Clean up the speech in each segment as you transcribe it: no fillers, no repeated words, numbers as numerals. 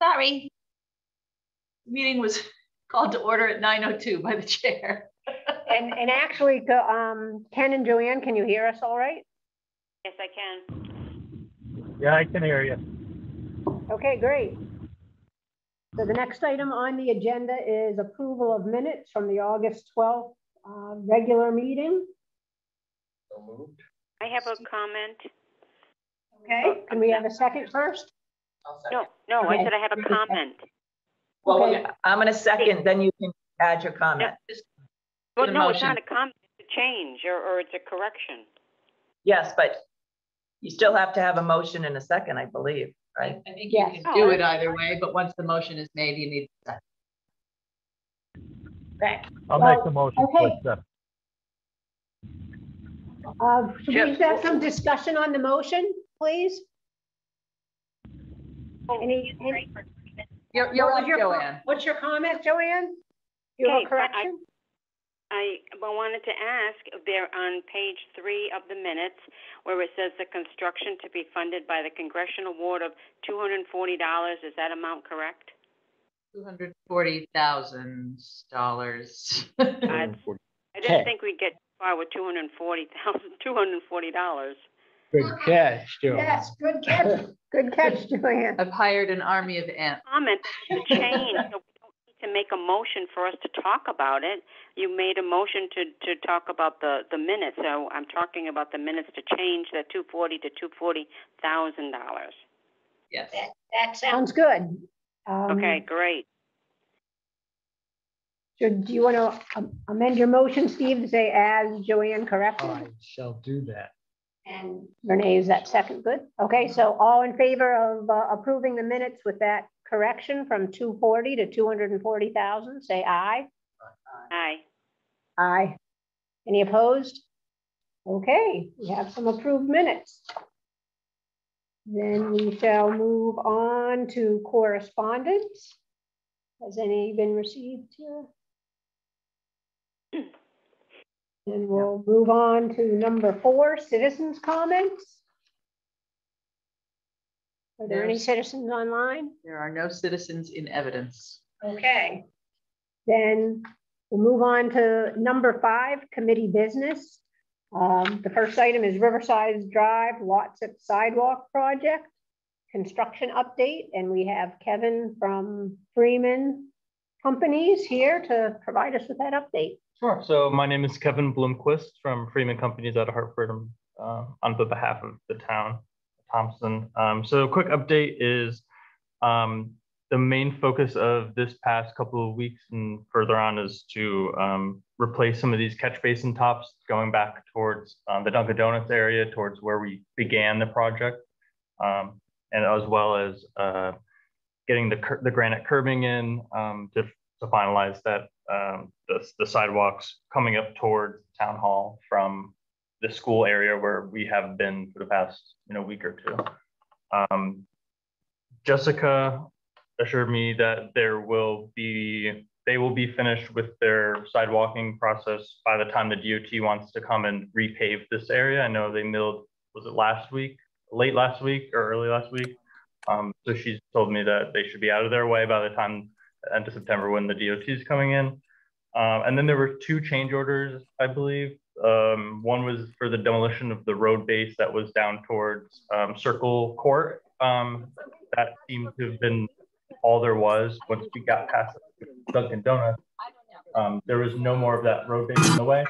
Sorry. The meeting was called to order at 9:02 by the chair. And actually, Ken and Joanne, can you hear us all right? Yes, I can. Yeah, I can hear you. Okay, great. So the next item on the agenda is approval of minutes from the August 12th regular meeting. So moved. I have a comment. Okay, can we have a second first? No, Okay. I said I have a comment. Well, Okay. I'm going to second, then you can add your comment. Well, no, it's motion. not a comment, it's a change or it's a correction. Yes, but you still have to have a motion and a second, I believe, right? I think Yes. you can do it either way, but once the motion is made, you need a second. Okay. I'll make the motion to accept. Should we have some discussion on the motion, please? You're up, Joanne. What's your comment, Joanne? You have a correction? I wanted to ask, there on page 3 of the minutes, where it says the construction to be funded by the congressional award of $240, is that amount correct? $240,000. I didn't think we'd get far with $240. Good catch, Joe. Yes, good catch. Good catch, Joanne. I've hired an army of ants. Comment the change, so we don't need to make a motion for us to talk about it. You made a motion to talk about the minutes, so I'm talking about the minutes to change the $240,000 to $240,000. Yes. That sounds good. Okay, great. Do you want to amend your motion, Steve, to say as Joanne corrected? I shall do that. And Renee, is that second good? Okay, so all in favor of approving the minutes with that correction from 240 to 240,000, say aye. Aye. Aye. Any opposed? Okay, we have some approved minutes. Then we shall move on to correspondence. Has any been received here? And we'll move on to number 4, citizens' comments. Are there any citizens online? There are no citizens in evidence. Okay. Then we'll move on to number 5, committee business. The first item is Riverside Drive Lot 6 Sidewalk Project, construction update. And we have Kevin from Freeman Companies here to provide us with that update. Sure. So my name is Kevin Bloomquist from Freeman Companies out of Hartford on the behalf of the town, Thompson. So a quick update is the main focus of this past couple of weeks and further on is to replace some of these catch basin tops going back towards the Dunkin' Donuts area, towards where we began the project, and as well as getting the granite curbing in to finalize that. The sidewalks coming up towards town hall from the school area where we have been for the past week or two. Jessica assured me that they will be finished with their sidewalking process by the time the DOT wants to come and repave this area. I know they milled, was it late last week or early last week? So she's told me that they should be out of their way by the time end of September when the DOT is coming in. And then there were 2 change orders, I believe. One was for the demolition of the road base that was down towards Circle Court. That seemed to have been all there was once we got past Dunkin' Donuts. There was no more of that road base in the way.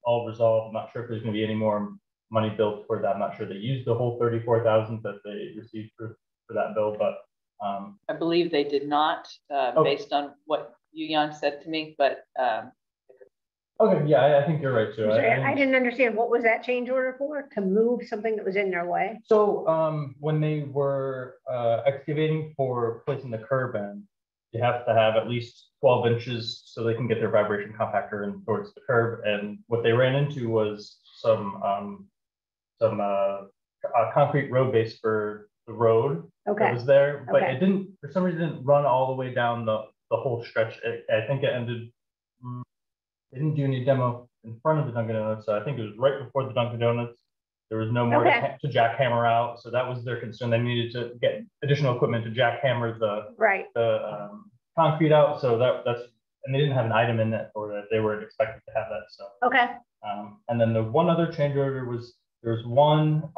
All resolved. I'm not sure if there's going to be any more money built for that. I'm not sure they used the whole $34,000 that they received for that bill, but I believe they did not, based on what Yuyan said to me, but okay, yeah, I think you're right too. I didn't understand, what was that change order for? To move something that was in their way? So when they were excavating for placing the curb in, you have to have at least 12 inches so they can get their vibration compactor in towards the curb. And what they ran into was some concrete road base for the road that was there, but it didn't, for some reason, didn't run all the way down the whole stretch. I think it ended, they didn't do any demo in front of the Dunkin' Donuts, so I think it was right before the Dunkin' Donuts. There was no more Okay. to jackhammer out, so that was their concern. They needed to get additional equipment to jackhammer Right. the concrete out. So that's, and they didn't have an item in that for that. They weren't expected to have that. So Okay. and then the one other change order was there's one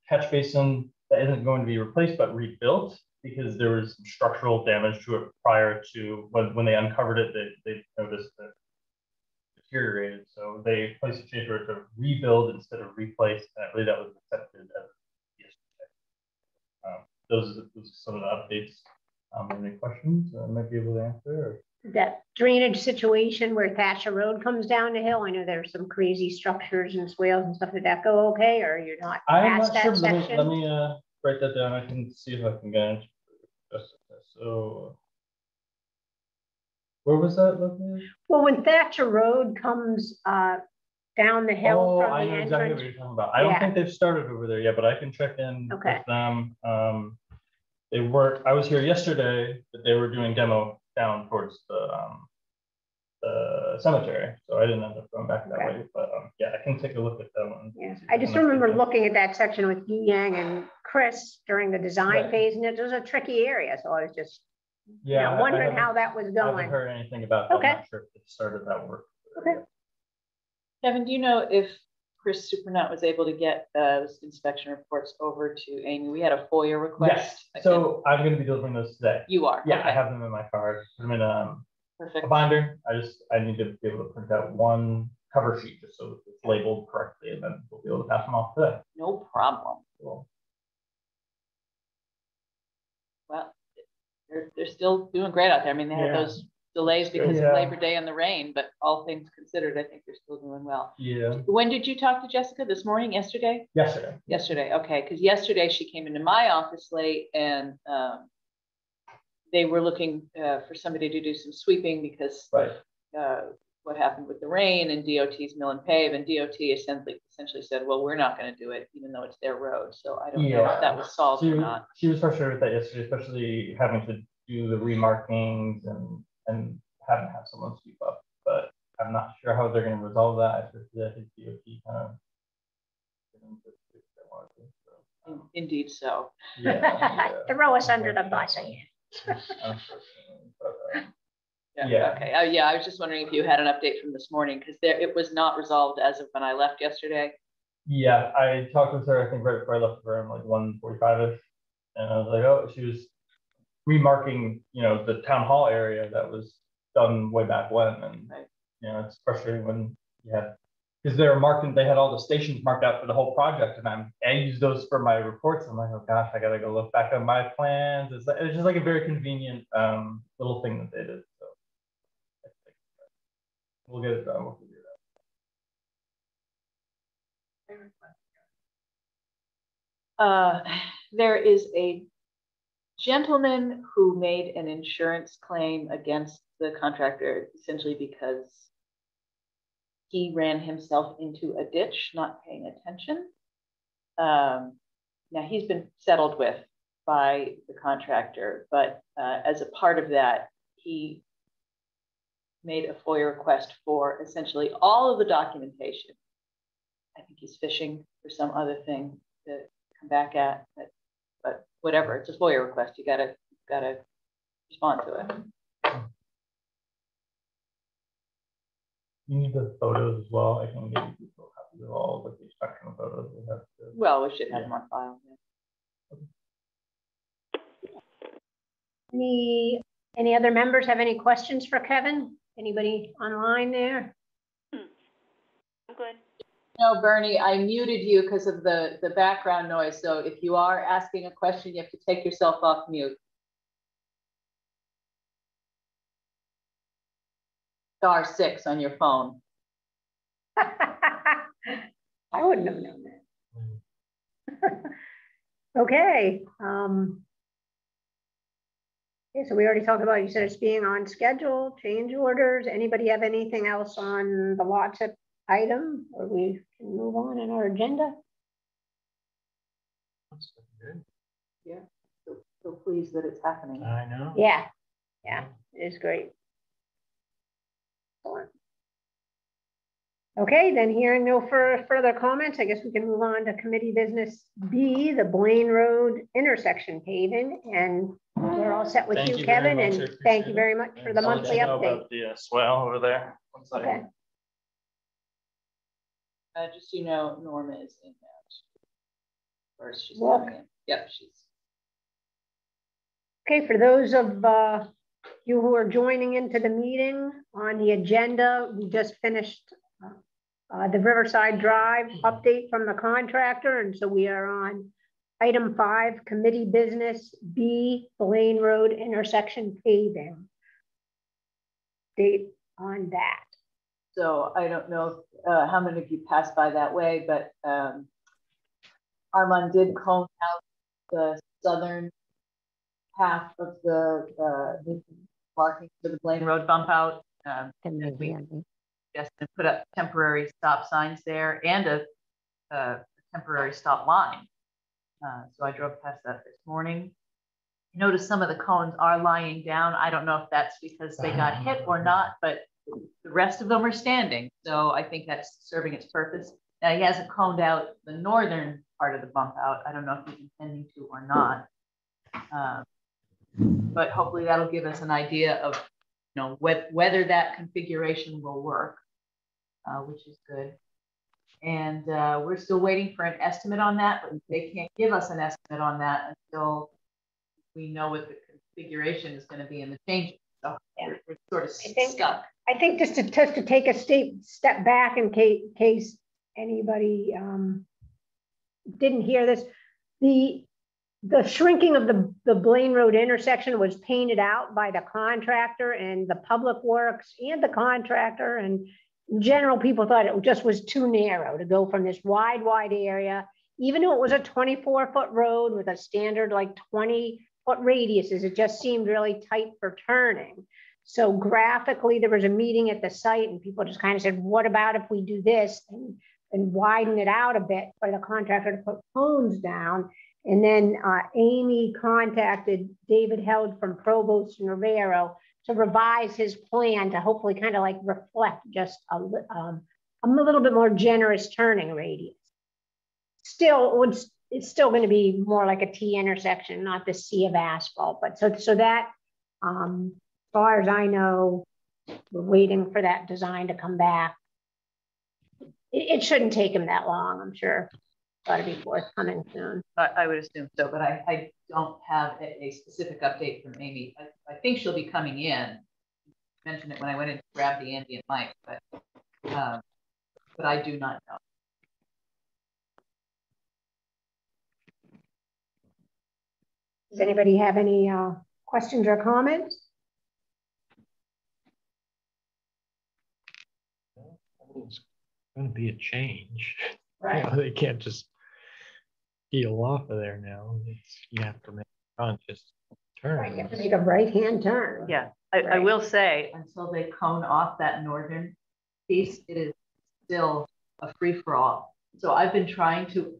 catch basin that isn't going to be replaced but rebuilt because there was some structural damage to it prior to when they uncovered it. They noticed that it deteriorated, so they placed a change order to rebuild instead of replace. And I believe that was accepted as yesterday. Those are some of the updates. Any questions I might be able to answer? Or? That drainage situation where Thatcher Road comes down the hill, I know there's some crazy structures and swales and stuff. Did that go okay, or you're not I'm past not sure. that section? Let me write that down. I can see if I can get it. So, where was that located? Well, when Thatcher Road comes down the hill from I the know exactly what entrance. you're talking about. I don't think they've started over there yet, but I can check in Okay. with them. They were. I was here yesterday, but they were doing demo down towards the cemetery, so I didn't end up going back that Okay. way. But yeah, I can take a look at that one. Yes, I just remember looking at that section with Yu Yang and Chris during the design Right. phase, and it was a tricky area, so I was just Yeah, wondering how that was I haven't going. heard anything about that. Okay. I'm not sure if they started that work. Okay. Kevin, do you know if Chris Supernaut was able to get those inspection reports over to Amy? We had a FOIA request. Yes. So I'm going to be delivering those today. You are? Yeah, Okay. I have them in my car. Put them in a Perfect. binder. I need to be able to print out one cover sheet just so it's labeled correctly, and then we'll be able to pass them off today. No problem. Cool. Well, they're still doing great out there. I mean, they had Yeah. those delays because Yeah. of Labor Day and the rain, but all things considered, I think they're still doing well. Yeah. When did you talk to Jessica? This morning? Yesterday? Yesterday. Yesterday, okay, because yesterday she came into my office late and they were looking for somebody to do some sweeping because Right. what happened with the rain and DOT's mill and pave, and DOT essentially said, well, we're not going to do it, even though it's their road. So I don't know if that was solved or not. She was frustrated with that yesterday, especially having to do the remarkings and having to have someone sweep up. But I'm not sure how they're going to resolve that. I think DOT kind of. So, Indeed so. yeah. Throw us under the bus again. Unfortunately, but, Yeah. Okay. Yeah, I was just wondering if you had an update from this morning because it was not resolved as of when I left yesterday. yeah, I talked with her. I think right before I left around like 1:45ish, and I was like, oh, she was remarking, the town hall area that was done way back when, and Right. It's frustrating when you had because they had all the stations marked out for the whole project, and I used those for my reports. I'm like, oh gosh, I gotta go look back on my plans. It's just like a very convenient little thing that they did. So we'll get it done. We'll figure it out. There is a gentleman who made an insurance claim against the contractor essentially because he ran himself into a ditch, not paying attention. Now he's been settled with by the contractor, but as a part of that, he made a FOIA request for essentially all of the documentation. I think he's fishing for some other thing to come back at, but whatever, it's a FOIA request. You gotta respond to it. You need the photos as well. I can give you copies of all of the spectrum of photos we have. Well, we should have them on file. Yeah. Any other members have any questions for Kevin? Anybody online there? I'm good. No, Bernie, I muted you because of the background noise. So if you are asking a question, you have to take yourself off mute. *6 on your phone. I wouldn't have known that. Okay. Okay, so we already talked about, you said it's being on schedule, change orders. Anybody have anything else on the LOTSIP item, or we can move on in our agenda? Yeah, so pleased that it's happening. I know. Yeah, it is great. Excellent. Okay, then hearing no further comments, I guess we can move on to committee business B, the Blaine Road intersection paving, and we're all set with Thank you, you very Kevin, much. I and appreciate thank you it. very much for the I'll let monthly you know update. about the swell over there. One second. Okay, Just so you know, Norma is in now. First, she's Walk. coming in. Yep, she's. okay, for those of you who are joining into the meeting, on the agenda, we just finished the Riverside Drive update from the contractor, and so we are on item 5, committee business B, Blaine Road intersection paving. Date on that. So I don't know how many of you passed by that way, but Armand did cone out the southern half of the marking for the Blaine Road bump out. And we just put up temporary stop signs there and a temporary stop line. So I drove past that this morning. Notice some of the cones are lying down. I don't know if that's because they got hit or not, but the rest of them are standing. So I think that's serving its purpose. Now he hasn't coned out the northern part of the bump out. I don't know if he's intending to or not. But hopefully that'll give us an idea of, you know, whether that configuration will work, which is good. And we're still waiting for an estimate on that, but they can't give us an estimate on that until we know what the configuration is going to be in the changes. So we're sort of stuck. I think just to take a step back in case anybody didn't hear this, the shrinking of the Blaine Road intersection was painted out by the contractor and the public works and the contractor, and in general, people thought it just was too narrow to go from this wide area, even though it was a 24-foot road with a standard like 20-foot radiuses, it just seemed really tight for turning. So graphically, there was a meeting at the site and people just kind of said, what about if we do this and widen it out a bit for the contractor to put cones down? And then Amy contacted David Held from Provost and Rivero to revise his plan to hopefully kind of like reflect just a little bit more generous turning radius. Still, it's still going to be more like a T intersection, not the sea of asphalt. But so that, as far as I know, we're waiting for that design to come back. It shouldn't take him that long, I'm sure. Got to be forthcoming soon. I would assume so, but I don't have a specific update from Amy. I think she'll be coming in. I mentioned it when I went in to grab the Andy and Mike, but I do not know. Does anybody have any questions or comments? It's going to be a change. Right. You know, they can't just peel off of there now. You have to make a conscious turn. Right, you have to make a right-hand turn. Yeah, I will say, until they cone off that northern piece, it is still a free-for-all. So I've been trying to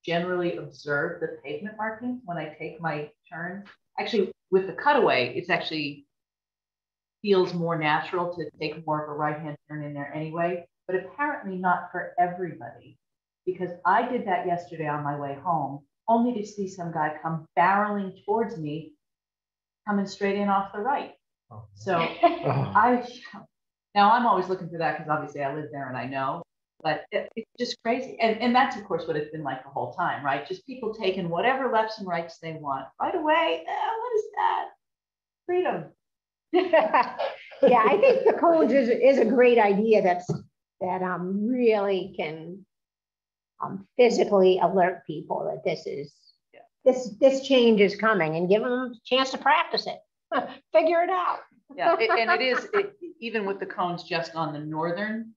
generally observe the pavement markings when I take my turn. Actually, with the cutaway, it's actually feels more natural to take more of a right-hand turn in there anyway, but apparently not for everybody, because I did that yesterday on my way home, only to see some guy come barreling towards me, coming straight in off the right. Oh. So now I'm always looking for that because obviously I live there and I know, but it's just crazy. And that's of course what it's been like the whole time, right? Just people taking whatever lefts and rights they want. Right away, what is that? Freedom. Yeah, I think the cones is a great idea that really can physically alert people that this is this change is coming and give them a chance to practice it, figure it out. Yeah, and it is even with the cones just on the northern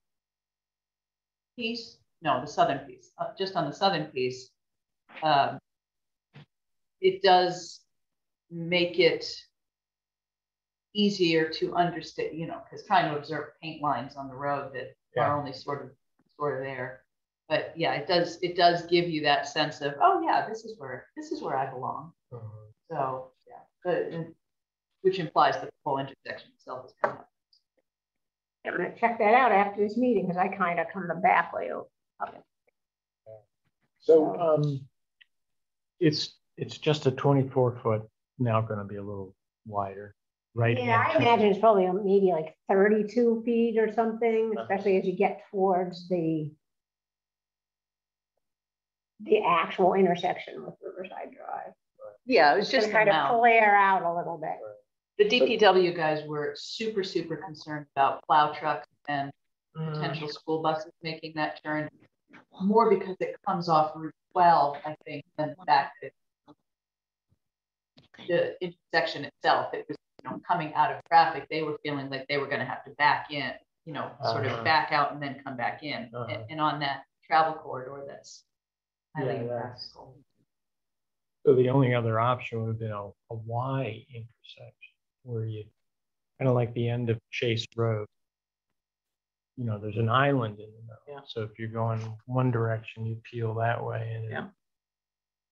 piece, no, the southern piece, just on the southern piece, it does make it easier to understand, you know, because trying to observe paint lines on the road that are only sort of there. But yeah, it does give you that sense of, oh yeah, this is where I belong. So yeah, which implies that the whole intersection itself is kind of. I'm gonna check that out after this meeting, because I kind of come the back way of it. So, it's just a 24-foot, now gonna be a little wider, right? Yeah, I imagine it's probably maybe like 32 feet or something, especially as you get towards the actual intersection with Riverside Drive. Yeah, it was Just just kind of flare out a little bit. the DPW guys were super, super concerned about plow trucks and potential school buses making that turn, more because it comes off Route 12, I think, than the fact that the intersection itself, it was, coming out of traffic, they were feeling like they were going to have to back in, sort of back out and then come back in. And on that travel corridor, that's highly impractical. So the only other option would have been a Y intersection where you kind of like the end of Chase Road. There's an island in the middle. Yeah. So if you're going one direction, you peel that way. And Yeah.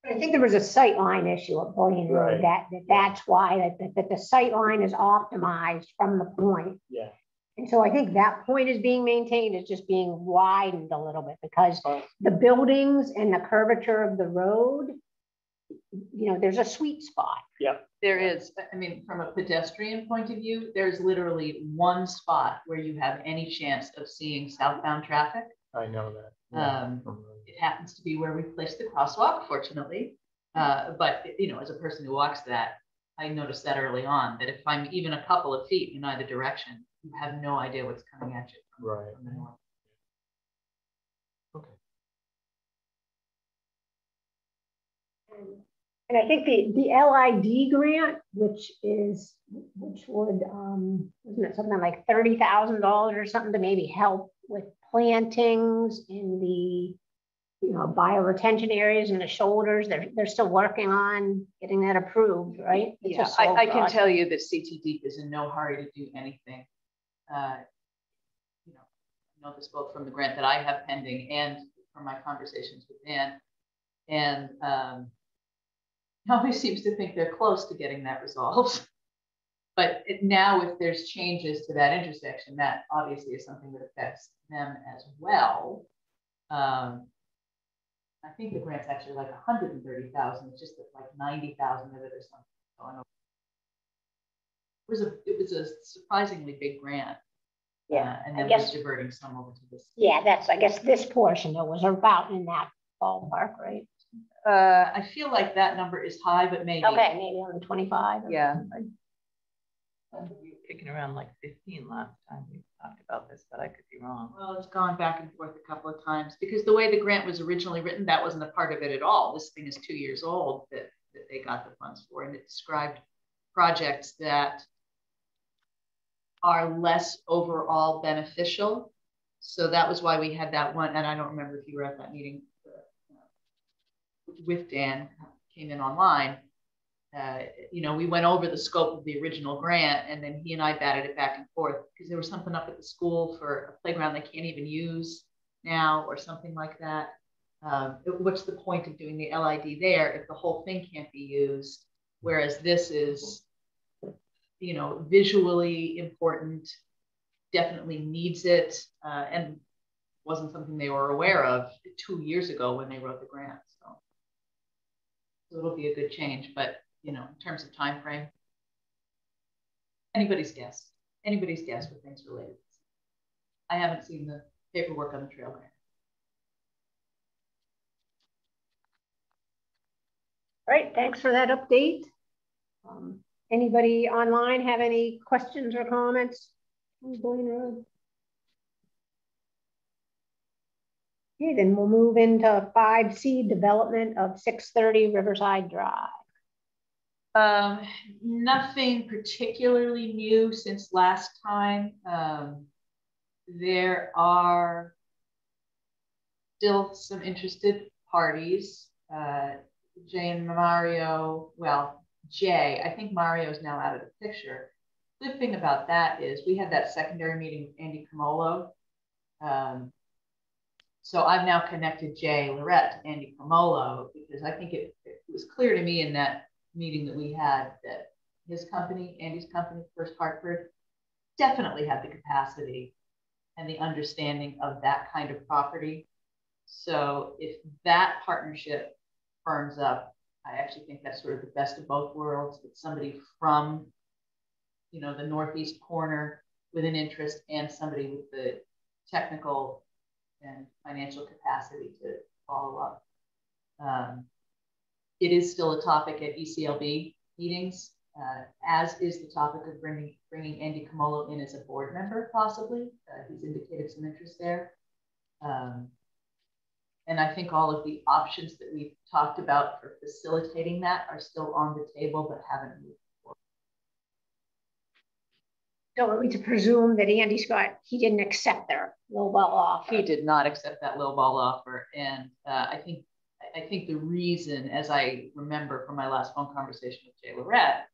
I think there was a sight line issue at Blaine Road, that's why that the sight line is optimized from the point. Yeah. And so I think that point is being maintained, is just being widened a little bit, because the buildings and the curvature of the road, there's a sweet spot. Yep. There is, I mean, from a pedestrian point of view, there's literally one spot where you have any chance of seeing southbound traffic. I know that. It happens to be where we placed the crosswalk, fortunately. But as a person who walks that, I noticed that early on, that if I'm even a couple of feet in either direction, you have no idea what's coming at you from the north. Okay. And I think the LID grant, which would, wasn't it something like $30,000 or something to maybe help with plantings in the, bioretention areas and the shoulders. They're still working on getting that approved, right? Yeah, I can tell you that CTD is in no hurry to do anything. I know this both from the grant that I have pending and from my conversations with Dan. And he always seems to think they're close to getting that resolved. But now, if there's changes to that intersection, that obviously is something that affects them as well. I think the grant's actually like 130,000. It's just that like 90,000 of it or something going over. It was a surprisingly big grant. Yeah, and then we're diverting some over to this. Yeah, I guess this portion that was about in that ballpark, right? I feel like that number is high, but maybe. Okay, maybe on 25. Yeah. We were kicking around like 15 last time we talked about this, but I could be wrong. Well, it's gone back and forth a couple of times because the way the grant was originally written, that wasn't a part of it at all. This thing is 2 years old that they got the funds for, and it described projects that are less overall beneficial. So that was why we had that one, and I don't remember if you were at that meeting with Dan, came in online. We went over the scope of the original grant, and then he and I batted it back and forth because there was something up at the school for a playground they can't even use now or something like that. What's the point of doing the LID there if the whole thing can't be used? Whereas this is, visually important, definitely needs it, and wasn't something they were aware of 2 years ago when they wrote the grant. So it'll be a good change, but in terms of time frame, anybody's guess with things related. I haven't seen the paperwork on the trail grant. All right, thanks for that update. Anybody online have any questions or comments on Blaine Road? Okay, then we'll move into 5C, development of 630 Riverside Drive. Nothing particularly new since last time. There are still some interested parties. Jay and Mario, Jay, I think Mario's now out of the picture. Good thing about that is we had that secondary meeting with Andy Camolo. So I've now connected Jay Lorette to Andy Camolo because I think it was clear to me in that meeting that we had that his company, Andy's company, First Hartford, definitely had the capacity and the understanding of that kind of property. So if that partnership firms up, I actually think that's sort of the best of both worlds. It's somebody from, you know, the northeast corner with an interest and somebody with the technical and financial capacity to follow up. It is still a topic at ECLB meetings, as is the topic of bringing Andy Camolo in as a board member, possibly. He's indicated some interest there. And I think all of the options that we've talked about for facilitating that are still on the table, but haven't moved forward. So are we to presume that Andy Scott, he didn't accept their lowball offer? He did not accept that lowball offer. And I think the reason, as I remember from my last phone conversation with Jay Lorette,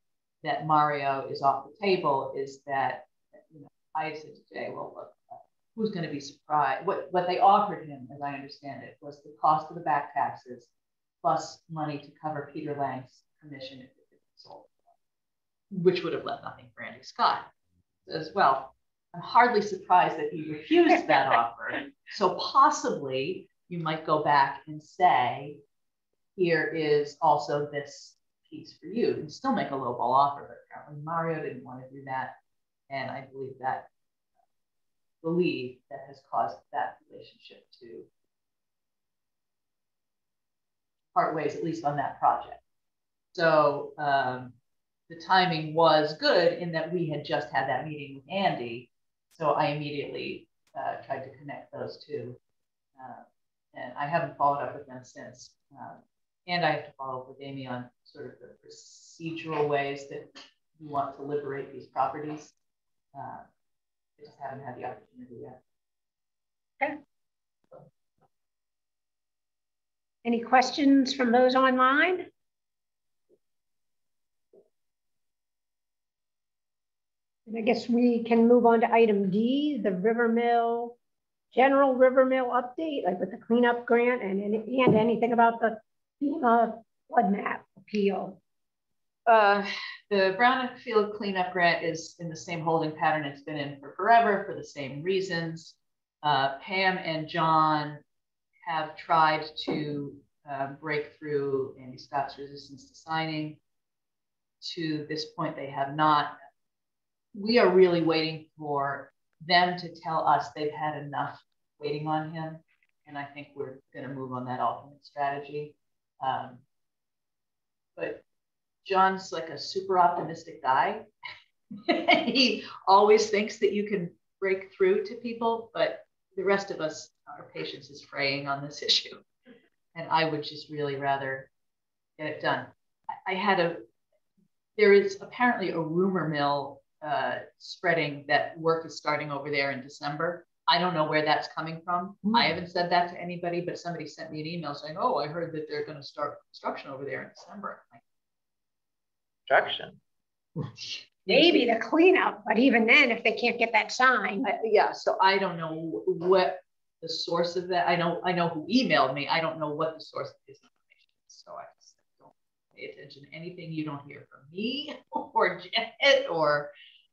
that Mario is off the table is that, you know, I said to Jay, well, look, who's going to be surprised? What they offered him, as I understand it, was the cost of the back taxes plus money to cover Peter Lang's commission if it was sold, which would have left nothing for Andy Scott. As well, I'm hardly surprised that he refused that offer. So possibly you might go back and say, here is also this piece for you, and still make a lowball offer. But apparently Mario didn't want to do that, and I believe that has caused that relationship to part ways, at least on that project. So the timing was good in that we had just had that meeting with Andy. So I immediately tried to connect those two. And I haven't followed up with them since. And I have to follow up with Amy on sort of the procedural ways that we want to liberate these properties. I just haven't had the opportunity yet. Okay. Any questions from those online? And I guess we can move on to item D, the general river mill update, like with the cleanup grant and anything about the FEMA flood map appeal. The brownfield cleanup grant is in the same holding pattern it's been in for forever for the same reasons. Pam and John have tried to break through Andy Scott's resistance to signing. To this point, they have not. We are really waiting for them to tell us they've had enough waiting on him. And I think we're going to move on that alternate strategy. But John's like a super optimistic guy. He always thinks that you can break through to people, but the rest of us, our patience is fraying on this issue. And I would just really rather get it done. There is apparently a rumor mill spreading that work is starting over there in December. I don't know where that's coming from. I haven't said that to anybody, but somebody sent me an email saying, oh, I heard that they're going to start construction over there in December. I'm like, Construction. Maybe the cleanup, but even then, if they can't get that signed. Yeah, so I don't know what the source of that. I know who emailed me. I don't know what the source of this information is. So I just don't pay attention to anything you don't hear from me or Janet or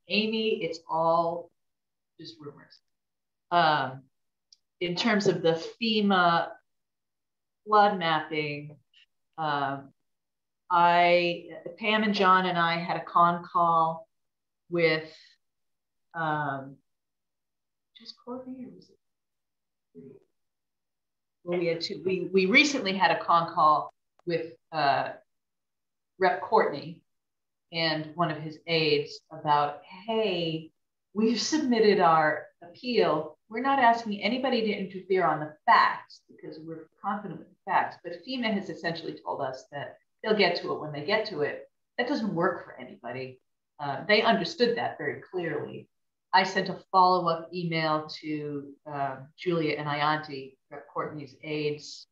Amy. It's all just rumors. In terms of the FEMA flood mapping, Pam and John and I had a con call with just Courtney, or was it? Well, we had two. We recently had a con call with Rep. Courtney and one of his aides about, hey, we've submitted our appeal. We're not asking anybody to interfere on the facts because we're confident with the facts, but FEMA has essentially told us that they'll get to it when they get to it. That doesn't work for anybody. They understood that very clearly. I sent a follow-up email to Julia and Ianti, Rep. Courtney's aides,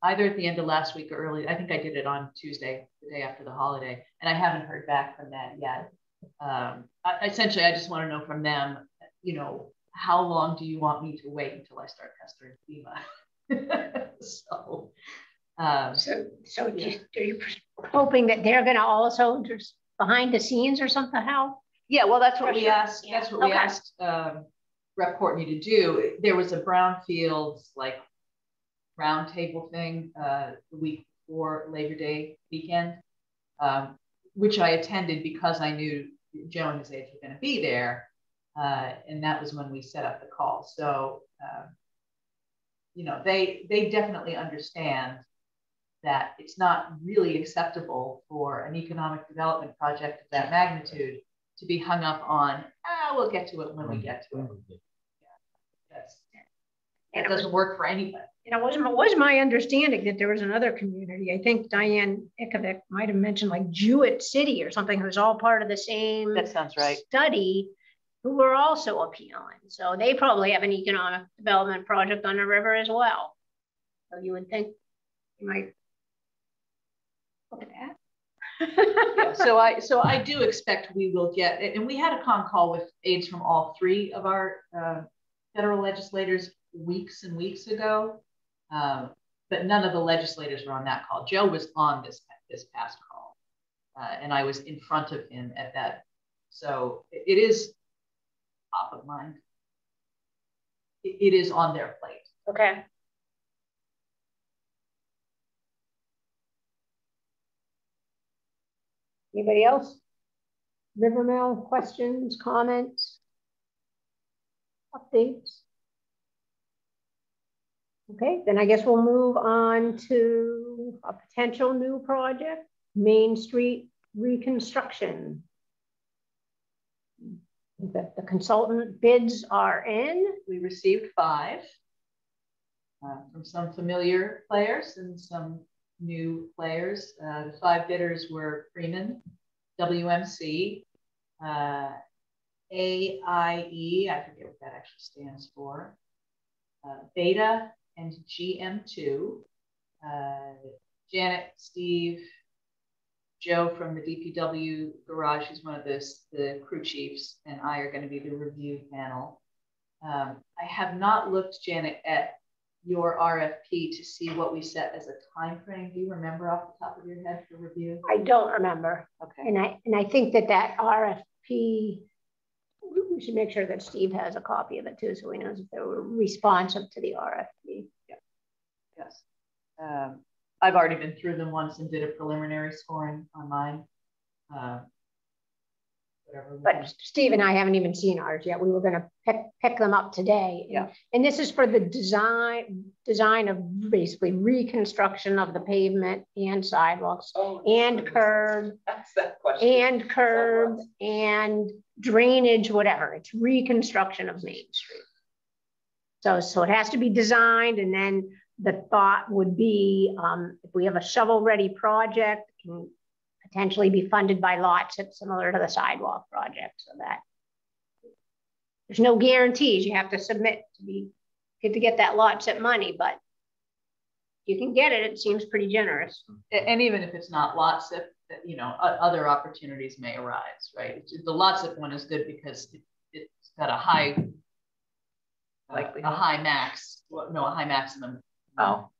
either at the end of last week or early. I think I did it on Tuesday, the day after the holiday, and I haven't heard back from that yet. Essentially, I just want to know from them, you know, how long do you want me to wait until I start pestering FEMA? So Are you hoping that they're going to also just behind the scenes or somehow Yeah, well, that's what we Sure. asked. Yeah. That's what we Okay. asked Rep. Courtney to do. There was a brownfields like round table thing the week before Labor Day weekend, which I attended because I knew Joe and his aides were going to be there, and that was when we set up the call. So, you know, they definitely understand that it's not really acceptable for an economic development project of that magnitude to be hung up on, we'll get to it when we get to it. That doesn't work for anybody. And it was my understanding that there was another community. I think Diane Ikovic might have mentioned like Jewett City or something, who's all part of the same That sounds right. study, who were also appealing. So they probably have an economic development project on the river as well. So you would think you might look at that. Yeah, so I do expect we will get, and we had a con call with aides from all three of our federal legislators weeks and weeks ago, but none of the legislators were on that call. Joe was on this past call, and I was in front of him at that. So it is top of mind. It is on their plate. Okay. Anybody else? Rivermill questions, comments, updates? Okay, then I guess we'll move on to a potential new project, Main Street reconstruction. The consultant bids are in. We received 5 from some familiar players and some new players. The 5 bidders were Freeman, WMC, AIE, I forget what that actually stands for, Beta, and GM2. Janet, Steve, Joe from the DPW garage, who's one of the crew chiefs, and I are going to be the review panel. I have not looked, Janet, at your RFP to see what we set as a time frame. Do you remember off the top of your head for review? I don't remember. Okay. And I think that RFP, we should make sure that Steve has a copy of it too, so he knows if they were responsive to the RFP. Yeah. Yes. I've already been through them once and did a preliminary scoring on mine. But Steve and I haven't even seen ours yet. We were going to pick them up today. Yeah. And this is for the design of basically reconstruction of the pavement and sidewalks and curb and curb and drainage, whatever. It's reconstruction of Main Street. So it has to be designed, and then the thought would be if we have a shovel-ready project, it can potentially be funded by lots that's similar to the sidewalk project, so that there's no guarantees. You have to submit to get that lot SIP money, but you can get it. It seems pretty generous. And even if it's not lot SIP, you know, other opportunities may arise, right? The lot SIP one is good because it's got a high, a high max, well, no, a high maximum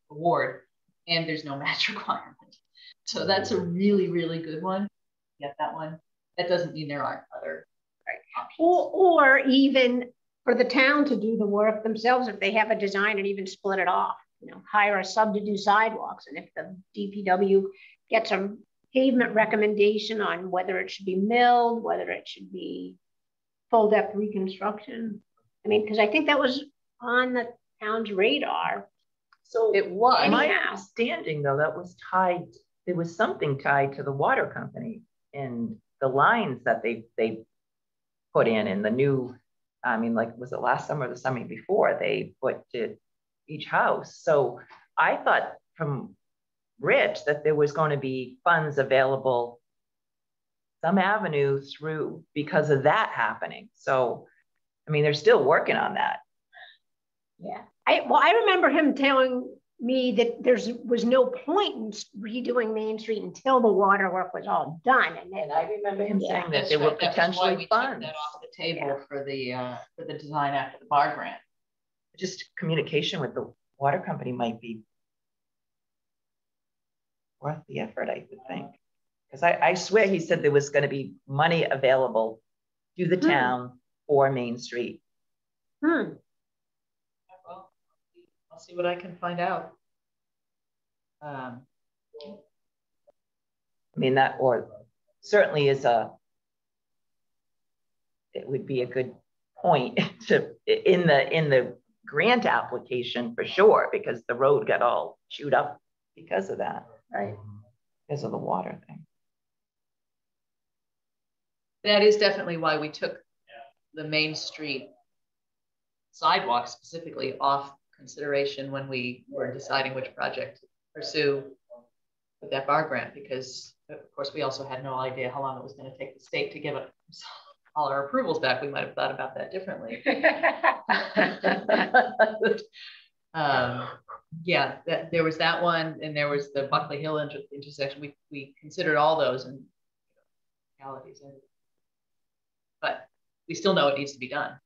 award, and there's no match requirement. So that's a really, really good one. Get that one. That doesn't mean there aren't other options. Or even for the town to do the work themselves, if they have a design and even split it off, you know, hire a sub to do sidewalks. And if the DPW gets a pavement recommendation on whether it should be milled, whether it should be full depth reconstruction. I mean, because I think that was on the town's radar. So it was. My understanding, though, that was tied. There was something tied to the water company and the lines that they put in the new. I mean, like, was it last summer or the summer before they put to each house? So I thought from Rich that there was going to be funds available, some avenue through because of that happening. So, I mean, they're still working on that. Yeah. I remember him telling me that there was no point in redoing Main Street until the water work was all done. And I remember him saying that there were potentially funds. That off the table for the design after the bar grant. Just communication with the water company might be worth the effort, I would think. Because I swear he said there was going to be money available do the town or Main Street. Well, I'll see what I can find out. I mean, that, or certainly is it would be a good point to, in the grant application for sure, because the road got all chewed up because of that, right? Because of the water thing. That is definitely why we took the Main Street sidewalk specifically off consideration when we were deciding which project to pursue with that bar grant, because of course we also had no idea how long it was going to take the state to give us all our approvals back. We might have thought about that differently. Yeah, there was that one, and there was the Buckley Hill intersection. We considered all those and realities, but we still know it needs to be done.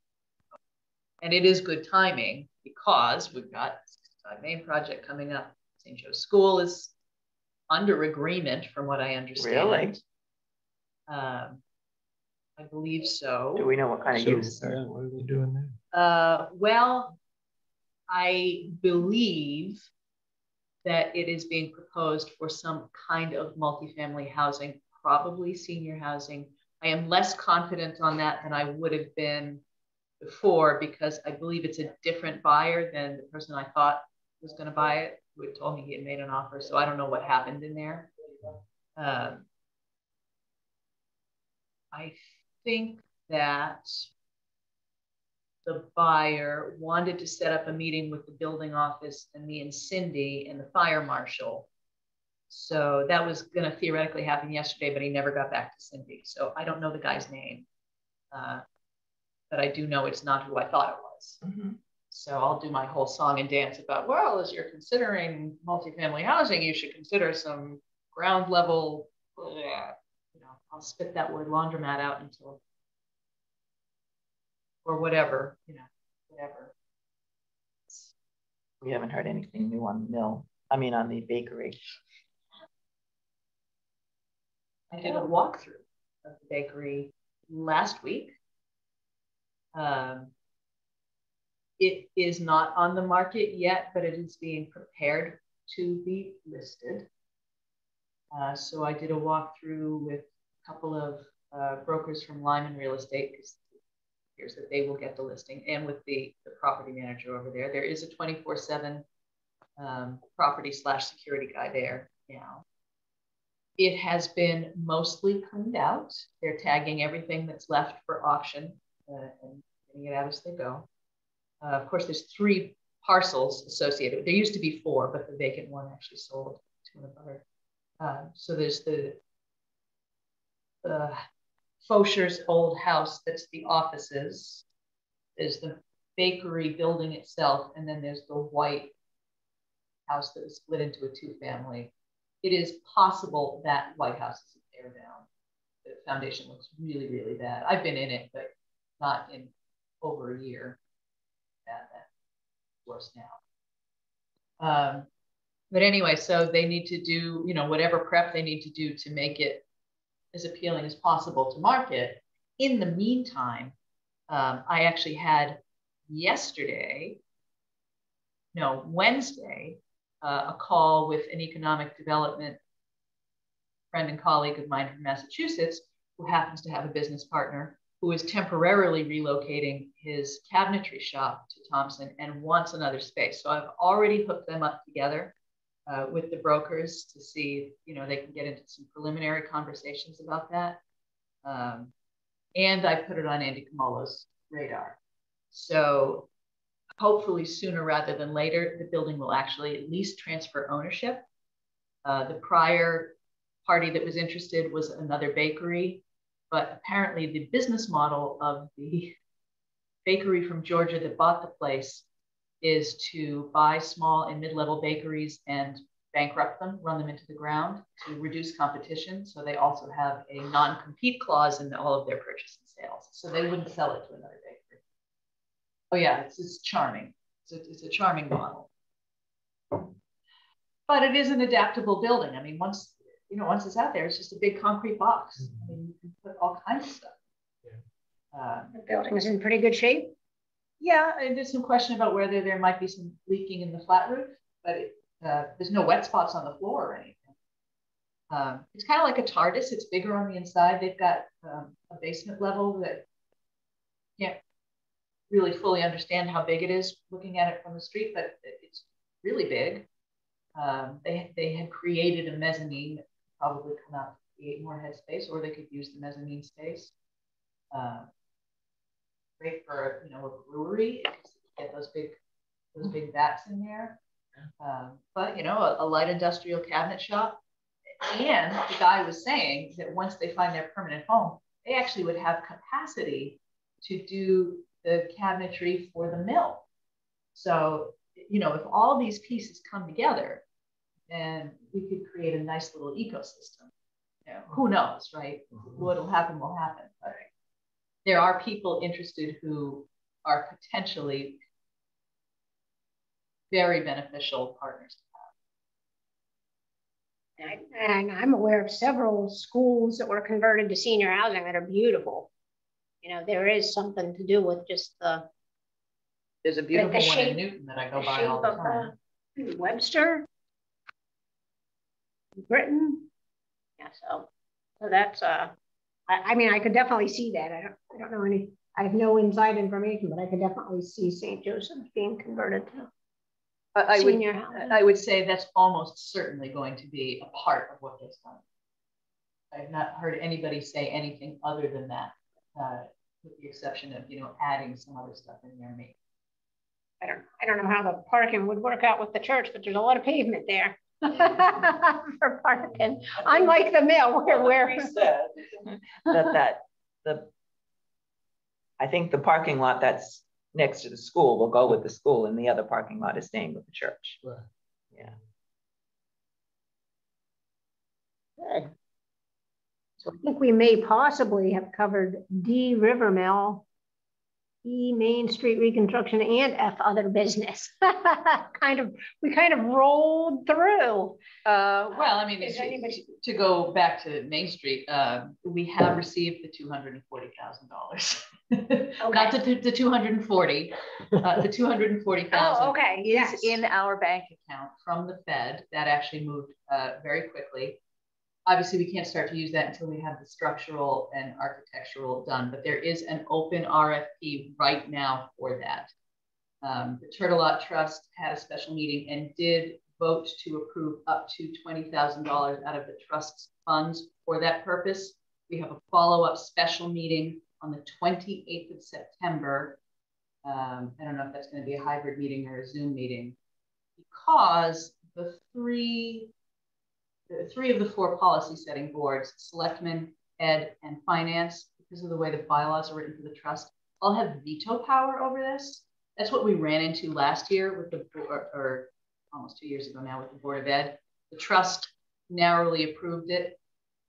And it is good timing because we've got a main project coming up. St. Joe's School is under agreement, from what I understand. Really? I believe so. Do we know what kind of use? Yeah, what are they doing there? Well, I believe that it is being proposed for some kind of multifamily housing, probably senior housing. I am less confident on that than I would have been before, because I believe it's a different buyer than the person I thought was going to buy it, who had told me he had made an offer. So I don't know what happened in there. I think that the buyer wanted to set up a meeting with the building office and me and Cindy and the fire marshal. So that was going to theoretically happen yesterday, but he never got back to Cindy. So I don't know the guy's name, but I do know it's not who I thought it was. Mm-hmm. So I'll do my whole song and dance about, well, as you're considering multifamily housing, you should consider some ground level, I'll spit that word laundromat out until, or whatever, whatever. We haven't heard anything new on the mill. I mean, on the bakery. I did a walkthrough of the bakery last week. It is not on the market yet, but it is being prepared to be listed. So I did a walkthrough with a couple of brokers from Lyman Real Estate, because it appears that they will get the listing, and with the property manager over there. There is a 24/7 property/security guy there now. It has been mostly cleaned out. They're tagging everything that's left for auction and getting it out as they go. Of course, there's 3 parcels associated. There used to be 4, but the vacant one actually sold to one of our. So there's the Fosher's old house, that's the offices. There's the bakery building itself, and then there's the white house that was split into a 2-family. It is possible that White House is a tear down. The foundation looks really, really bad. I've been in it, but not in over a year. That's worse now. But anyway, so they need to do, whatever prep they need to do to make it as appealing as possible to market. In the meantime, I actually had Wednesday, a call with an economic development friend and colleague of mine from Massachusetts, who happens to have a business partner who is temporarily relocating his cabinetry shop to Thompson and wants another space. So I've already hooked them up together with the brokers to see if they can get into some preliminary conversations about that. And I put it on Andy Camolo's radar. So hopefully sooner rather than later, the building will actually at least transfer ownership. The prior party that was interested was another bakery, but apparently the business model of the bakery from Georgia that bought the place is to buy small and mid-level bakeries and bankrupt them, run them into the ground to reduce competition. So they also have a non-compete clause in all of their purchase and sales. So they wouldn't sell it to another bakery. Oh yeah, it's charming. It's a charming model. But it is an adaptable building. I mean, once it's out there, it's just a big concrete box. I mean, you can put all kinds of stuff. The building is in pretty good shape. Yeah, and there's some question about whether there might be some leaking in the flat roof, but there's no wet spots on the floor or anything. It's kind of like a TARDIS. It's bigger on the inside. They've got a basement level that can't really fully understand how big it is looking at it from the street, but it's really big. They had created a mezzanine that could probably come out to create more headspace, or they could use the mezzanine space. Great for a brewery, get those big vats in there. But a light industrial cabinet shop. And the guy was saying that once they find their permanent home, they actually would have capacity to do the cabinetry for the mill. So, if all these pieces come together, then we could create a nice little ecosystem. Who knows, right? What'll happen will happen. But there are people interested who are potentially very beneficial partners. And I'm aware of several schools that were converted to senior housing that are beautiful. There is something to do with just there's a beautiful one in Newton that I go by all the time. Webster, Britain. Yeah, so that's I mean, I could definitely see that. I don't know any. I have no inside information, but I could definitely see St. Joseph's being converted to senior housing. I would say that's almost certainly going to be a part of what gets done. I've not heard anybody say anything other than that, with the exception of adding some other stuff in there. Maybe. I don't know how the parking would work out with the church, but there's a lot of pavement there for parking. Unlike the mill, where I think the parking lot that's next to the school will go with the school, and the other parking lot is staying with the church. Right. Yeah. Good. So I think we may possibly have covered D River Mill, E Main Street reconstruction, and F other business. We kind of rolled through. Well, I mean, to go back to Main Street, we have received the $240,000. Okay. Not the 240, the 240,000. Oh, okay. Yes. Is in our bank account from the Fed. That actually moved very quickly. Obviously, we can't start to use that until we have the structural and architectural done, but there is an open RFP right now for that. The Turtle Lot Trust had a special meeting and did vote to approve up to $20,000 out of the trust's funds for that purpose. We have a follow-up special meeting on the 28th of September. I don't know if that's going to be a hybrid meeting or a Zoom meeting, because the three of the four policy setting boards, Selectmen, Ed, and Finance, because of the way the bylaws are written for the trust, all have veto power over this. That's what we ran into last year with the, or almost 2 years ago now, with the Board of Ed. The trust narrowly approved it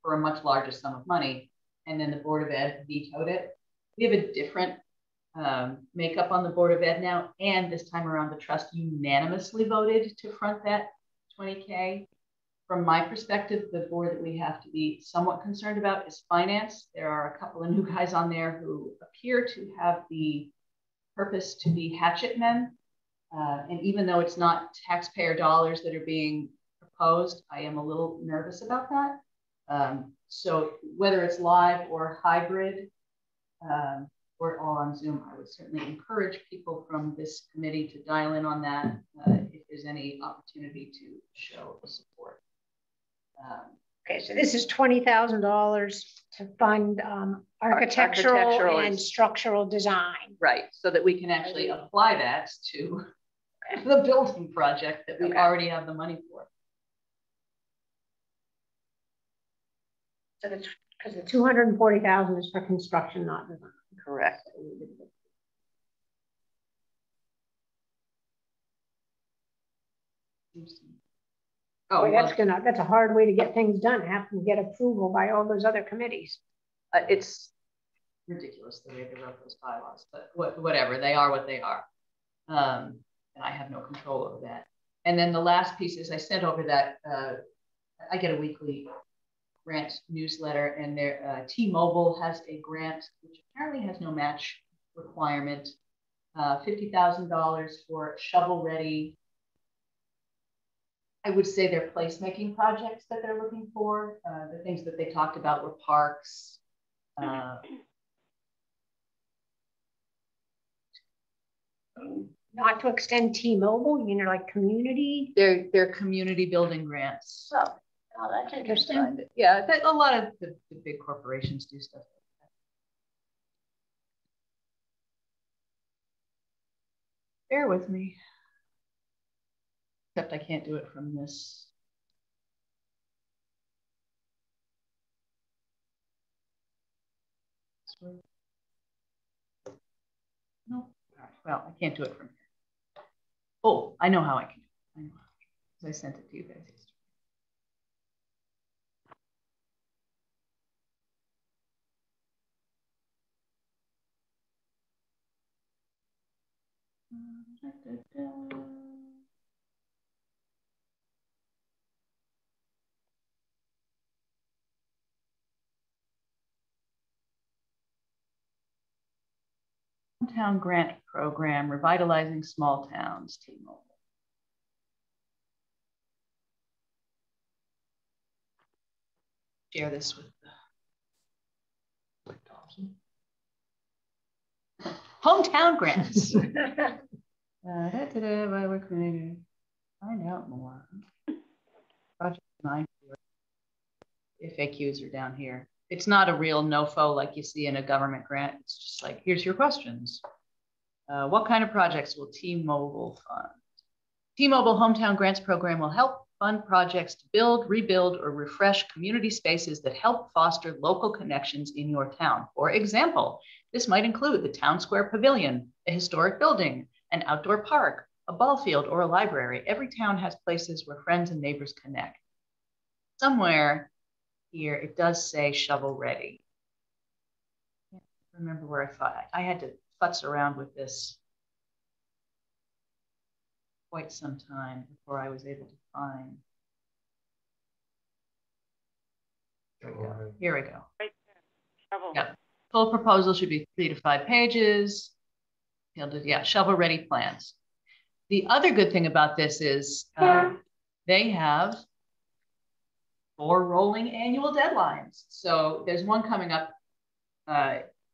for a much larger sum of money, and then the Board of Ed vetoed it. We have a different makeup on the Board of Ed now, and this time around the trust unanimously voted to front that 20K. From my perspective, the board that we have to be somewhat concerned about is Finance. There are a couple of new guys on there who appear to have the purpose to be hatchet men. And even though it's not taxpayer dollars that are being proposed, I am a little nervous about that. So whether it's live or hybrid or all on Zoom, I would certainly encourage people from this committee to dial in on that if there's any opportunity to show support. Okay, so this is $20,000 to fund architectural and structural design. Right, so that we can actually apply that to the building project that we already have the money for. So that's because the 240,000 is for construction, not design. Correct. Oh, that's a hard way to get things done. Have to get approval by all those other committees. It's ridiculous the way they wrote those bylaws, but whatever, they are what they are. And I have no control over that. And then the last piece is I sent over that, I get a weekly grant newsletter, and their T-Mobile has a grant which apparently has no match requirement, $50,000 for shovel-ready. I would say they're placemaking projects that they're looking for. The things that they talked about were parks. Not to extend T-Mobile, you know, like community. They're community building grants. Oh, that's interesting. Yeah, a lot of the big corporations do stuff like that. Bear with me. Except I can't do it from this. No, all right. Well, I can't do it from here. Oh, I know how I can do it. I know how. Because I sent it to you guys yesterday. Town grant program, revitalizing small towns, T-Mobile. Share this with the hometown grants. Find out more. Project 9 FAQs are down here. It's not a real NOFO like you see in a government grant. It's just like, here's your questions. What kind of projects will T-Mobile fund? T-Mobile Hometown Grants Program will help fund projects to build, rebuild, or refresh community spaces that help foster local connections in your town. For example, this might include the Town Square Pavilion, a historic building, an outdoor park, a ball field, or a library. Every town has places where friends and neighbors connect. Somewhere here, it does say shovel ready. I can't remember where I thought I had to futz around with this quite some time before I was able to find. Here we go. Here we go. Right there. Shovel. Yep. Full proposal should be 3 to 5 pages. Yeah, shovel ready plans. The other good thing about this is they have 4 rolling annual deadlines. So there's one coming up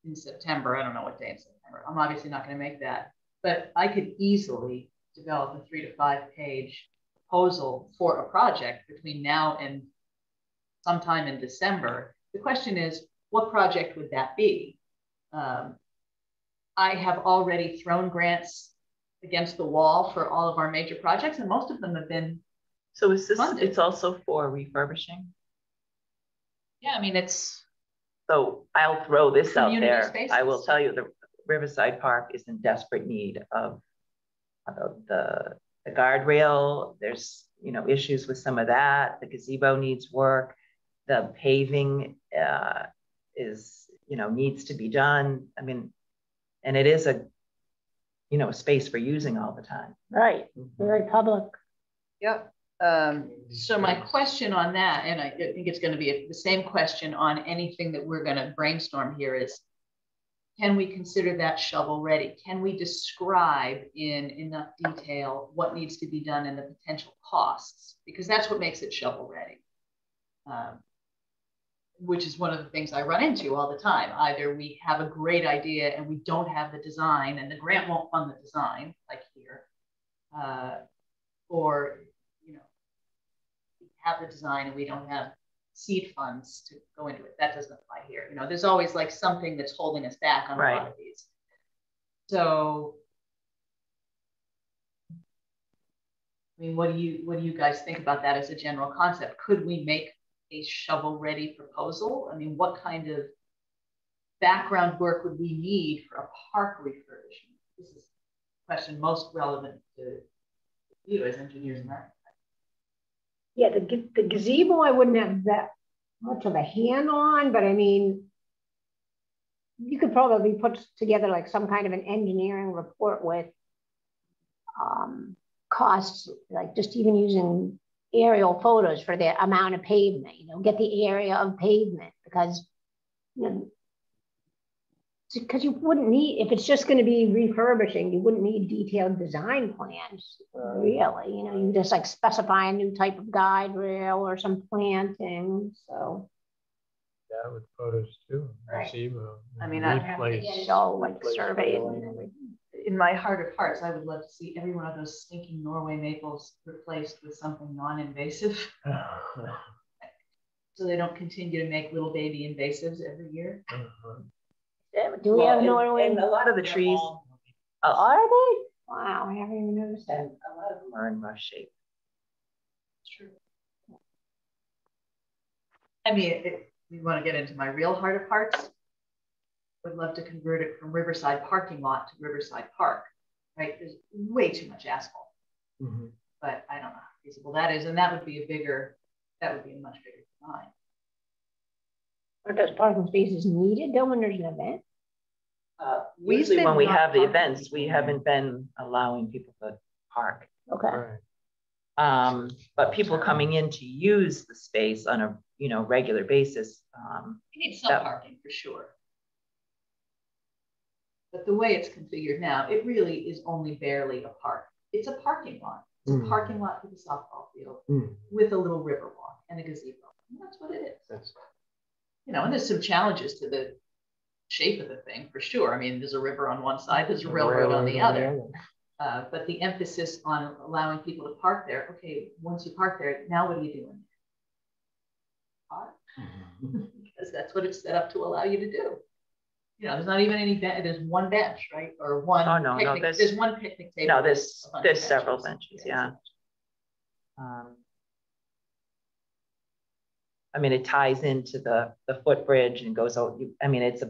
in September. I don't know what day in September. I'm obviously not going to make that, but I could easily develop a 3 to 5 page proposal for a project between now and sometime in December. The question is, what project would that be? I have already thrown grants against the wall for all of our major projects, and most of them have been So is this, funded. it's also for refurbishing? Yeah, I mean, it's. So I'll throw this out Community there. spaces. I will tell you the Riverside Park is in desperate need of the guardrail. There's, you know, issues with some of that. The gazebo needs work. The paving is, you know, needs to be done. I mean, and it is a, you know, a space for using all the time. Right, very public. Yep. So my question on that, and I think it's going to be the same question on anything that we're going to brainstorm here, is, can we consider that shovel ready? Can we describe in enough detail what needs to be done and the potential costs? Because that's what makes it shovel ready. Which is one of the things I run into all the time. Either we have a great idea and we don't have the design and the grant won't fund the design, like here, or, you know, we have the design and we don't have seed funds to go into it. That doesn't apply here. You know, there's always like something that's holding us back on a lot of these. So, I mean, what do you guys think about that as a general concept? Could we make a shovel-ready proposal? I mean, what kind of background work would we need for a park refurbishment? This is a question most relevant to you as engineers and architects. Yeah, the gazebo, I wouldn't have that much of a hand on, but I mean, you could probably put together like some kind of an engineering report with costs, like just even using aerial photos for the amount of pavement, you know, get the area of pavement, because, you know, because you wouldn't need, if it's just going to be refurbishing, you wouldn't need detailed design plans, really. You know, you just like specify a new type of guide rail or some planting. So Yeah, with photos too. Right. I mean, I have to show like surveys and everything. In my heart of hearts, I would love to see every one of those stinking Norway maples replaced with something non-invasive. So they don't continue to make little baby invasives every year. Do we have Norway? And a lot of the trees. Are they? Wow, I haven't even noticed that. A lot of them are in rough shape. It's true. I mean, if you want to get into my real heart of hearts, would love to convert it from Riverside parking lot to Riverside Park, right? There's way too much asphalt, but I don't know how feasible that is. And that would be a much bigger design. Are those parking spaces needed though when there's an event? Usually when we have the events, we haven't been allowing people to park. Okay. Right. But people coming in to use the space on a regular basis. You need some parking for sure. But the way it's configured now, it really is only barely a park. It's a parking lot. It's a parking lot for the softball field with a little river walk and a gazebo. And that's what it is. You know, and there's some challenges to the shape of the thing for sure. I mean, there's a river on one side, there's a railroad on the other. But the emphasis on allowing people to park there. Okay, once you park there, now what are you doing? Park? Because that's what it's set up to allow you to do. You know, there's not even any bench. There's one bench, right? Or one. Oh no, picnic. no. There's one picnic table. No, there's several benches. Yeah. I mean, it ties into the footbridge and goes out. I mean, it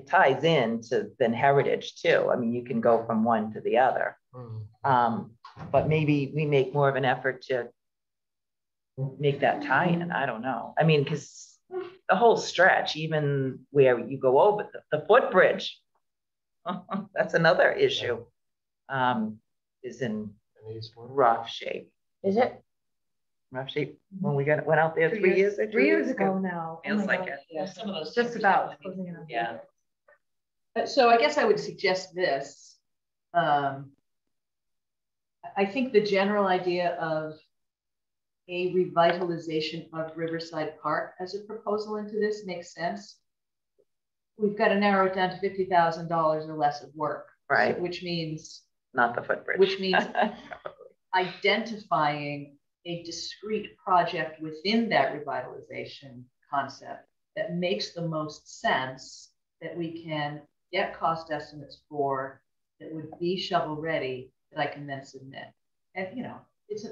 ties into then heritage too. I mean, you can go from one to the other. But maybe we make more of an effort to make that tie in. I don't know. I mean, because the whole stretch, even where you go over the footbridge, that's another issue, is in rough shape. Is it? Rough shape. When we went out there 3 years ago. 3 years ago now. Feels like it. Yeah, some of those Just about. Yeah. So I guess I would suggest this. I think the general idea of a revitalization of Riverside Park as a proposal into this makes sense. We've got to narrow it down to $50,000 or less of work. Right. So, which means not the footbridge. Which means identifying a discrete project within that revitalization concept that makes the most sense, that we can get cost estimates for, that would be shovel ready, that I can then submit. And you know, it's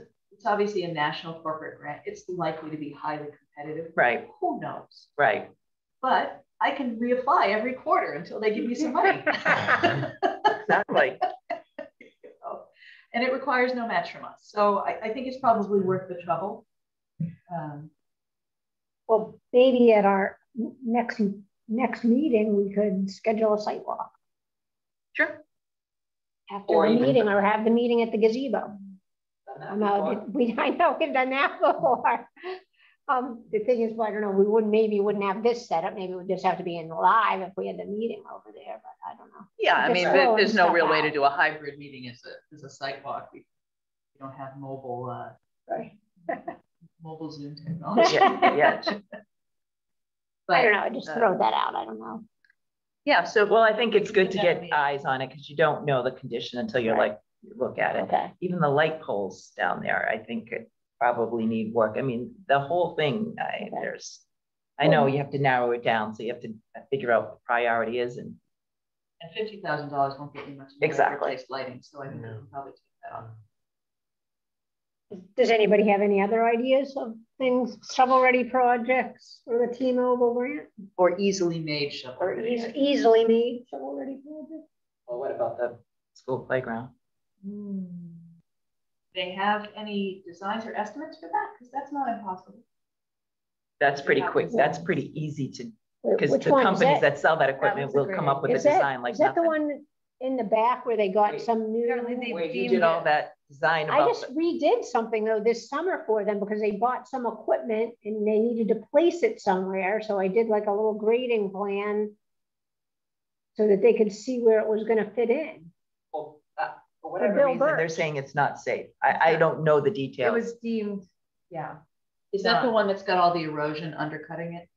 obviously a national corporate grant. It's likely to be highly competitive. Right. Who knows? Right. But I can reapply every quarter until they give me some money. Exactly. And it requires no match from us. So I think it's probably worth the trouble. Well, maybe at our next meeting, we could schedule a site walk. Sure. After the meeting, or have the meeting at the gazebo. I know we've done that before. The thing is, well, I don't know, maybe wouldn't have this set up. Maybe it would just have to be in live if we had the meeting over there, but I don't know. Yeah, I mean, there's no real way to do a hybrid meeting as a site walk. We don't have mobile mobile Zoom technology. Yeah. But I don't know, just throw that out. I don't know. Yeah, so well, I think it's good to get eyes on it because you don't know the condition until you're like, you look at it. Okay. Even the light poles down there, I think it probably need work. I mean, the whole thing, I know you have to narrow it down. So you have to figure out what the priority is. And $50,000 won't get you much exactly lighting. So I think we can probably take that on. Does anybody have any other ideas of things, shovel-ready projects for the T-Mobile grant? Or easily made shovel Or ready. easily made shovel-ready projects? Well, what about the school playground? They have any designs or estimates for that? Because that's not impossible. That's pretty quick. That's pretty easy to, because the companies that sell that equipment will come up with a design like that. Is that the one in the back where they got some new? Where you did all that design I about just redid something though this summer for them because they bought some equipment and they needed to place it somewhere. So I did like a little grading plan so that they could see where it was going to fit in. for whatever Bill reason, they're Birch. saying it's not safe. I don't know the It details. was deemed, yeah. Is that the one that's got all the erosion undercutting it?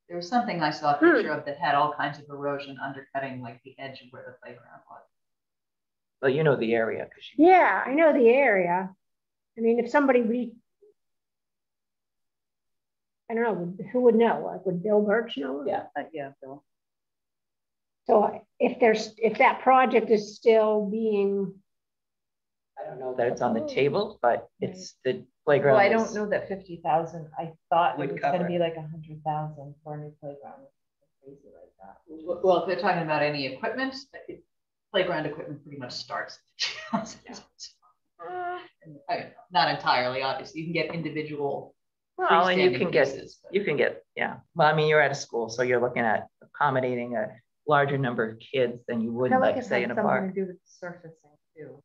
There was something I saw a picture of that had all kinds of erosion undercutting like the edge of where the playground was. Well, you know the area because Yeah, I know the area. I mean, if somebody I don't know, who would know? Like, would Bill Birch know? Yeah, Bill. So if that project is still being, I don't know that it's on the table, but it's the playground. Well, I don't know that 50,000. I thought Would it was going to cover be like 100,000 for a new playground. Crazy like that. Well, if they're talking about any equipment, playground equipment pretty much starts. Not entirely, obviously. You can get individual. Well, and freestanding pieces, you can get, yeah. Well, I mean, you're at a school, so you're looking at accommodating a larger number of kids than you would, like, say, in a park. Something to do with surfacing too.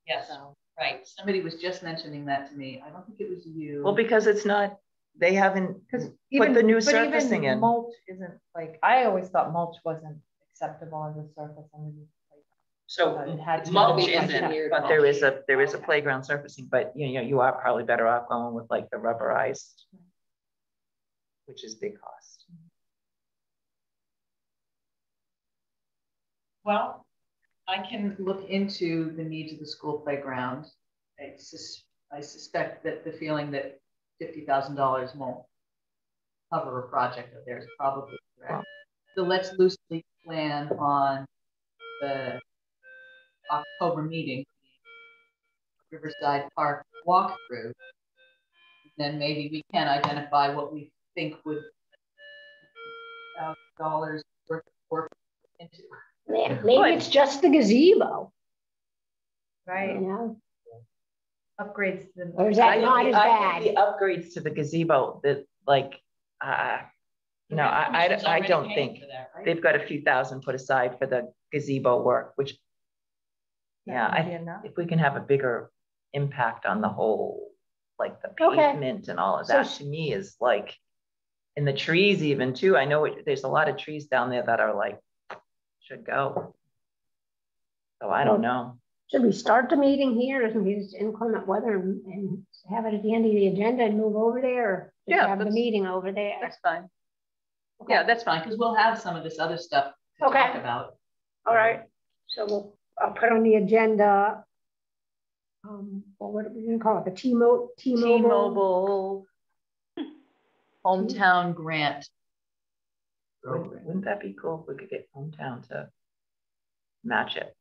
Yes, So. right. Somebody was just mentioning that to me. I don't think it was you. Well, because it's not, they haven't Because put the new surfacing in. Mulch isn't like, I always thought mulch wasn't acceptable as a surface on the new playground. So It had to mulch be isn't, but there is a playground surfacing, but you are probably better off going with like the rubberized, which is big cost. Well, I can look into the needs of the school playground. I suspect that the feeling that $50,000 won't cover a project of theirs is probably correct. So let's loosely plan on the October meeting, Riverside Park walkthrough. Then maybe we can identify what we think would $1,000 worth of work into. maybe it's just the gazebo, Right. you know? Upgrades to the. Or is that not as I bad? think the upgrades to the gazebo that like, no, I don't think they've got a few thousand put aside for the gazebo work, which, yeah, if we can have a bigger impact on the whole, like the pavement and all of that, to me is like, and the trees even too. I know there's a lot of trees down there that are like, should go. So I don't know. Should we start the meeting here if it's inclement weather and have it at the end of the agenda and move over there? Or just have the meeting over there? That's fine. Okay. Yeah, that's fine, because we'll have some of this other stuff to talk about. All right. So I'll put on the agenda, what are we going to call it? The T-Mobile Hometown grant. Wouldn't that be cool if we could get hometown to match it?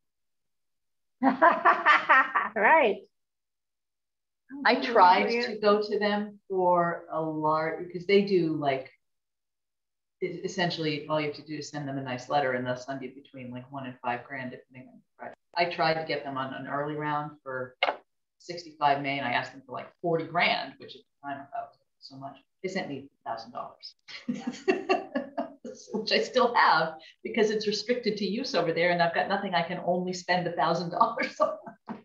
Right. I tried to go to them for a large, because they do like, essentially all you have to do is send them a nice letter and they'll send you between like $1 and $5 grand depending on the project. I tried to get them on an early round for 65 May and I asked them for like 40 grand, which at the time I thought was so much. They sent me $1,000. Which I still have because it's restricted to use over there and I've got nothing I can only spend $1,000 on.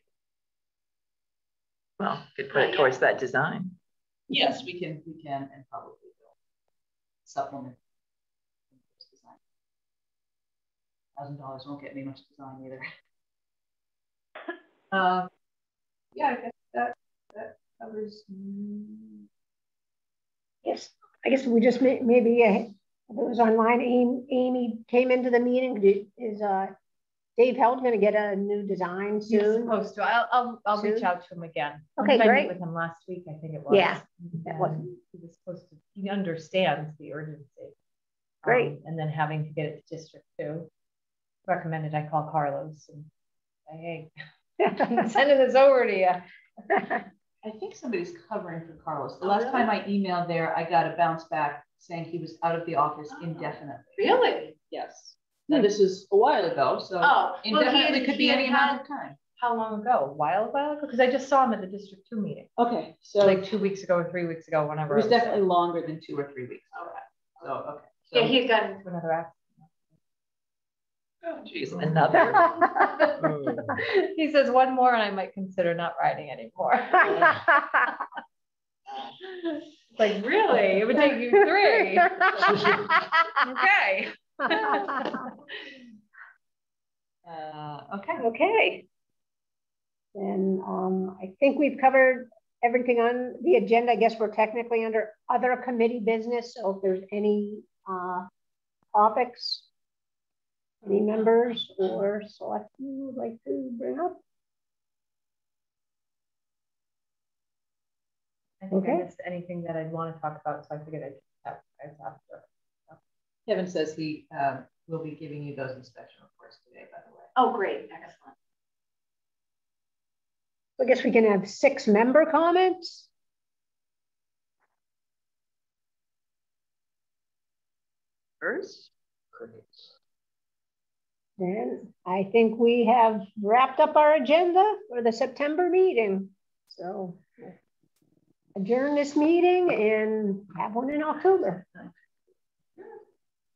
Well, you could put it towards that design. Yes, we can and probably will supplement design. $1,000 won't get me much design either. Yeah, I guess that covers. Yes, I guess we just maybe if it was online. Amy came into the meeting. Is Dave Held going to get a new design soon? He's supposed to. I'll reach out to him again. Okay, I great. met with him last week, I think it was. Yeah, that was. He was supposed to. He understands the urgency. Great. And then having to get it to District 2. Recommended I call Carlos and say, hey, I'm sending this over to you. I think somebody's covering for Carlos. The last time I emailed there, I got a bounce back saying he was out of the office indefinitely. Really? Yes. Now this is a while ago, so indefinitely could be any amount of time. How long ago? A while ago? Because I just saw him at the District 2 meeting. Okay, so like 2 weeks ago or 3 weeks ago, whenever. It was definitely longer than 2 or 3 weeks. Okay. So okay. So, yeah, he's got into another accident. Oh, geez, another. He says one more and I might consider not riding anymore. Like, really? It would take you 3. Okay. Okay. Okay. Then I think we've covered everything on the agenda. I guess we're technically under other committee business. So if there's any topics, any members or selectmen would like to bring up? I think Okay. I missed anything that I'd want to talk about, so I figured I'd have guys after. Kevin says he will be giving you those inspection reports today, by the way. Oh, great, excellent. I guess we can have 6 member comments. First. Then I think we have wrapped up our agenda for the September meeting. So adjourn this meeting and have one in October.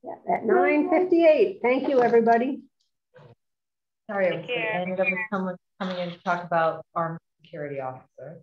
Yeah, at 9:58. Thank you, everybody. Sorry, I ended up with someone coming in to talk about our security officer.